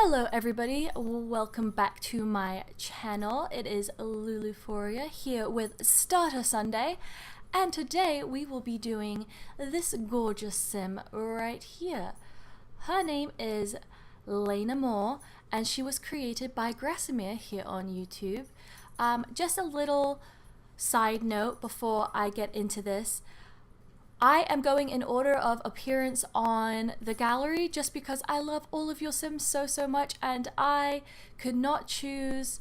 Hello everybody, welcome back to my channel. It is Luluphoria here with Starter Sunday, and today we will be doing this gorgeous sim right here. Her name is Laina, and she was created by Grasimir here on YouTube. Just a little side note before I get into this. I am going in order of appearance on the gallery just because I love all of your sims so much, and I could not choose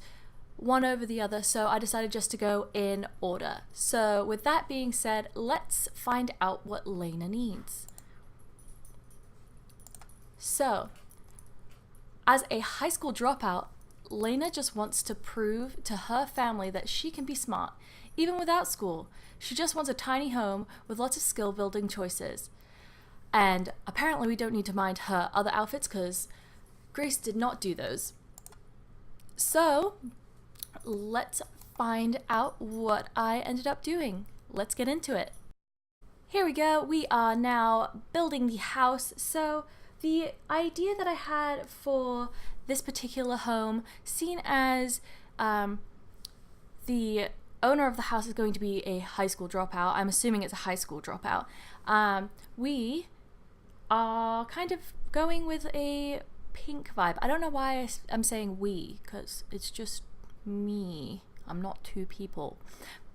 one over the other, so I decided just to go in order. So with that being said, let's find out what Laina needs. So, as a high school dropout, Laina just wants to prove to her family that she can be smart, even without school. She just wants a tiny home with lots of skill building choices. And apparently we don't need to mind her other outfits because Grace did not do those. So let's find out what I ended up doing. Let's get into it. Here we go. We are now building the house. So the idea that I had for this particular home, seen as the owner of the house is going to be a high school dropout. I'm assuming it's a high school dropout. We are kind of going with a pink vibe. I don't know why I'm saying we, because it's just me. I'm not two people.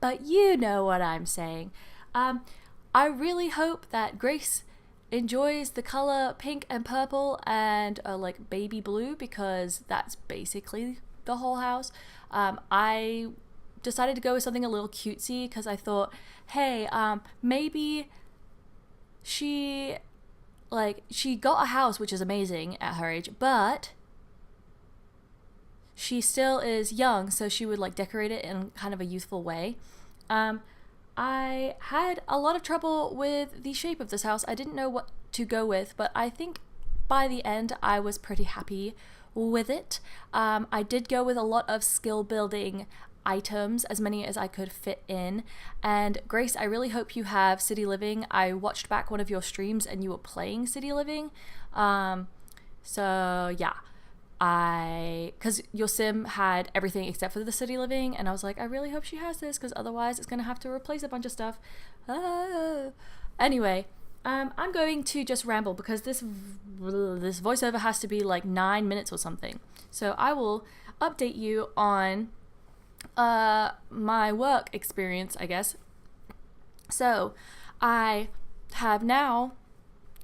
But you know what I'm saying. I really hope that Grace enjoys the color pink and purple and like baby blue, because that's basically the whole house. I decided to go with something a little cutesy because I thought, hey, maybe she got a house, which is amazing at her age, but she still is young, so she would like decorate it in kind of a youthful way. I had a lot of trouble with the shape of this house. I didn't know what to go with, but I think by the end I was pretty happy with it. I did go with a lot of skill building items, as many as I could fit in. And Grace, I really hope you have City Living. I watched back one of your streams and you were playing City Living. So yeah, because your sim had everything except for the City Living, and I was like, I really hope she has this, because otherwise it's gonna have to replace a bunch of stuff. Anyway, I'm going to just ramble because this voiceover has to be like 9 minutes or something. So I will update you on my work experience, I guess. So I have now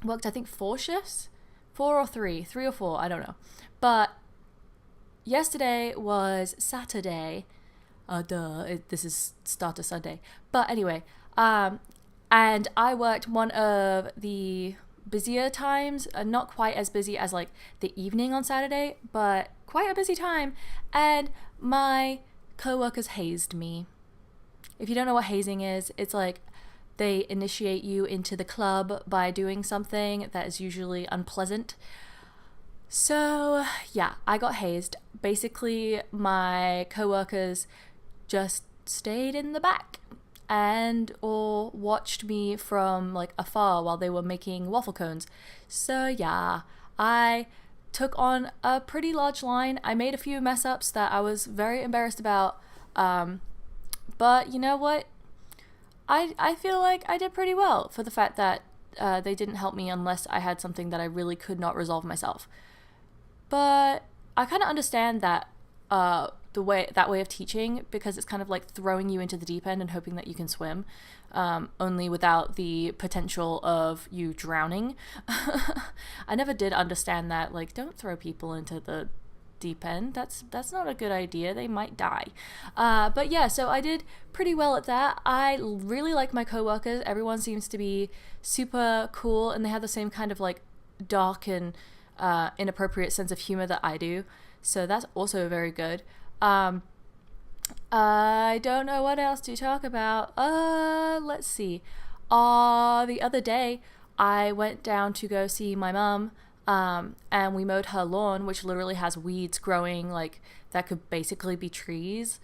worked, I think, 4 shifts, 4 or 3 or 4, I don't know. But yesterday was Saturday. This is Starter Sunday. But anyway, and I worked one of the busier times, not quite as busy as like the evening on Saturday, but quite a busy time. And my co-workers hazed me. If you don't know what hazing is, it's like they initiate you into the club by doing something that is usually unpleasant. So yeah, I got hazed. Basically, my co-workers just stayed in the back or watched me from like afar while they were making waffle cones. So yeah, I took on a pretty large line. I made a few mess ups that I was very embarrassed about, but you know what? I feel like I did pretty well for the fact that they didn't help me unless I had something that I really could not resolve myself. But I kind of understand that that way of teaching, because it's kind of like throwing you into the deep end and hoping that you can swim, only without the potential of you drowning. I never did understand that, like, don't throw people into the deep end. That's not a good idea. They might die. But yeah, so I did pretty well at that. I really like my coworkers. Everyone seems to be super cool, and they have the same kind of like dark and inappropriate sense of humor that I do. So that's also very good. I don't know what else to talk about. Let's see. The other day I went down to go see my mum, and we mowed her lawn, which literally has weeds growing like that could basically be trees.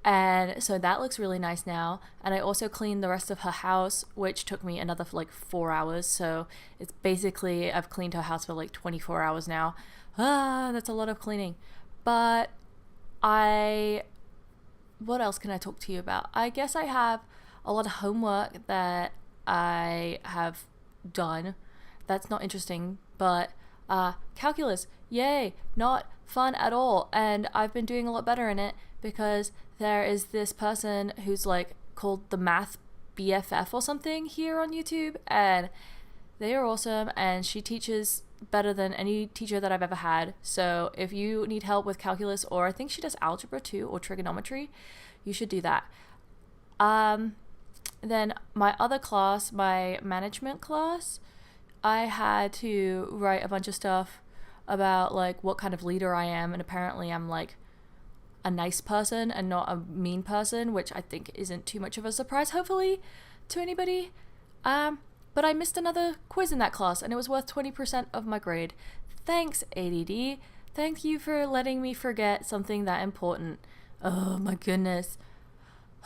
And so that looks really nice now. And I also cleaned the rest of her house, which took me another like 4 hours. So it's basically, I've cleaned her house for like 24 hours now. That's a lot of cleaning. But what else can I talk to you about? I guess I have a lot of homework that I have done. That's not interesting, but calculus, yay, not fun at all. And I've been doing a lot better in it because there is this person who's like called the Math BFF or something here on YouTube, and they are awesome, and she teaches better than any teacher that I've ever had. So if you need help with calculus, or I think she does algebra too, or trigonometry, you should do that. Then my other class, my management class, I had to write a bunch of stuff about like what kind of leader I am, and apparently I'm like a nice person and not a mean person, which I think isn't too much of a surprise, hopefully, to anybody. But I missed another quiz in that class, and it was worth 20% of my grade. Thanks, ADD. Thank you for letting me forget something that important. Oh my goodness.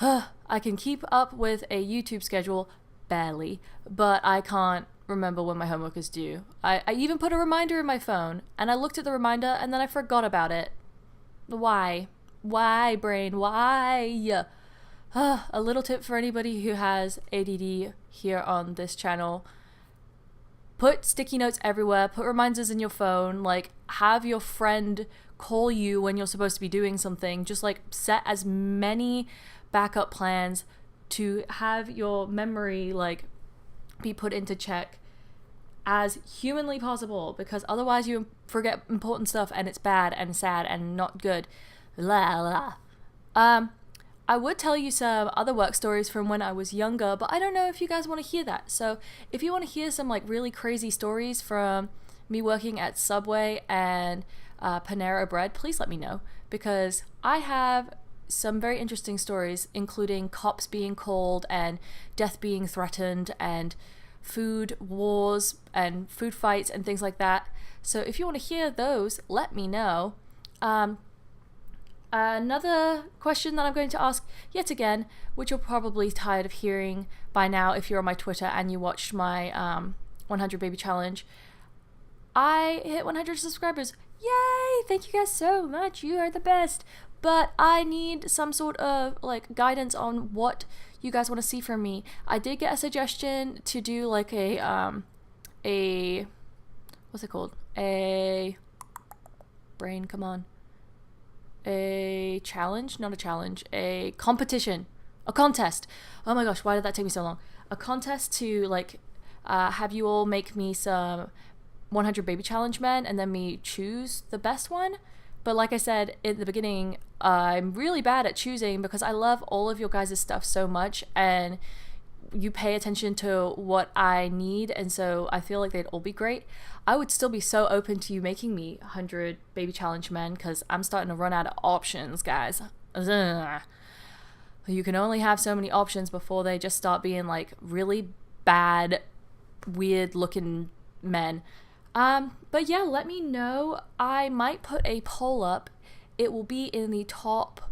I can keep up with a YouTube schedule, barely, but I can't remember when my homework is due. I even put a reminder in my phone, and I looked at the reminder, and then I forgot about it. Why? Why, brain? Why? A little tip for anybody who has ADD here on this channel. Put sticky notes everywhere. Put reminders in your phone. Like, have your friend call you when you're supposed to be doing something. Just, like, set as many backup plans to have your memory, like, be put into check as humanly possible, because otherwise you forget important stuff and it's bad and sad and not good. La la. I would tell you some other work stories from when I was younger, but I don't know if you guys want to hear that. So if you want to hear some like really crazy stories from me working at Subway and Panera Bread, please let me know, because I have some very interesting stories, including cops being called and death being threatened and food wars and food fights and things like that. So if you want to hear those, let me know. Another question that I'm going to ask yet again, which you're probably tired of hearing by now if you're on my Twitter and you watched my 100 baby challenge. I hit 100 subscribers. Yay! Thank you guys so much. You are the best. But I need some sort of like guidance on what you guys want to see from me. I did get a suggestion to do like a what's it called? A brain, come on. A challenge? Not a challenge. A competition. A contest. Oh my gosh, why did that take me so long? A contest to like have you all make me some 100 baby challenge men and then me choose the best one. But like I said in the beginning, I'm really bad at choosing because I love all of your guys' stuff so much, and you pay attention to what I need, and so I feel like they'd all be great. I would still be so open to you making me 100 baby challenge men because I'm starting to run out of options, guys. Ugh. You can only have so many options before they just start being like really bad, weird looking men. But yeah, let me know. I might put a poll up. It will be in the top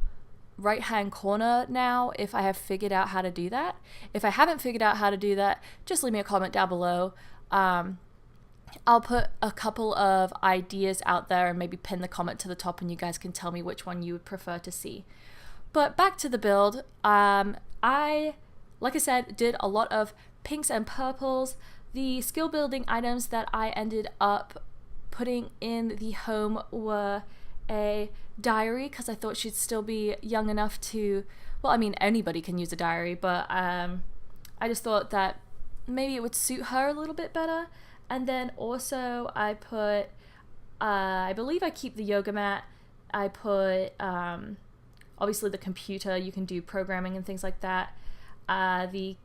right hand corner now if I have figured out how to do that. If I haven't figured out how to do that, just leave me a comment down below. I'll put a couple of ideas out there and maybe pin the comment to the top, and you guys can tell me which one you would prefer to see. But back to the build. I, like I said, did a lot of pinks and purples. The skill building items that I ended up putting in the home were a diary, because I thought she'd still be young enough to, well, I mean, anybody can use a diary, but I just thought that maybe it would suit her a little bit better. And then also I put, I believe I keep the yoga mat. I put, obviously the computer, you can do programming and things like that. The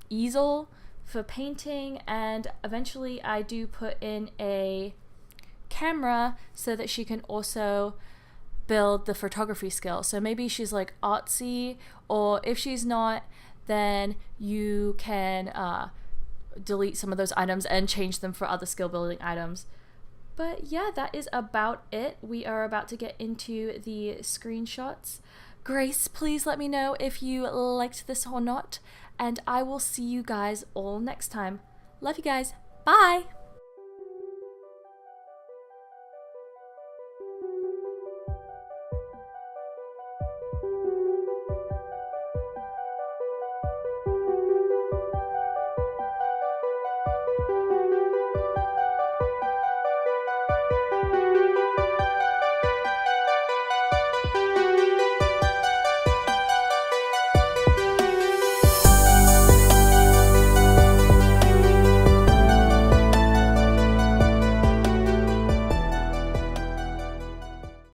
easel for painting, and eventually I do put in a camera so that she can also build the photography skill. So maybe she's like artsy, or if she's not, then you can delete some of those items and change them for other skill building items. But yeah, that is about it. We are about to get into the screenshots. grace, please let me know if you liked this or not, and I will see you guys all next time. Love you guys. Bye!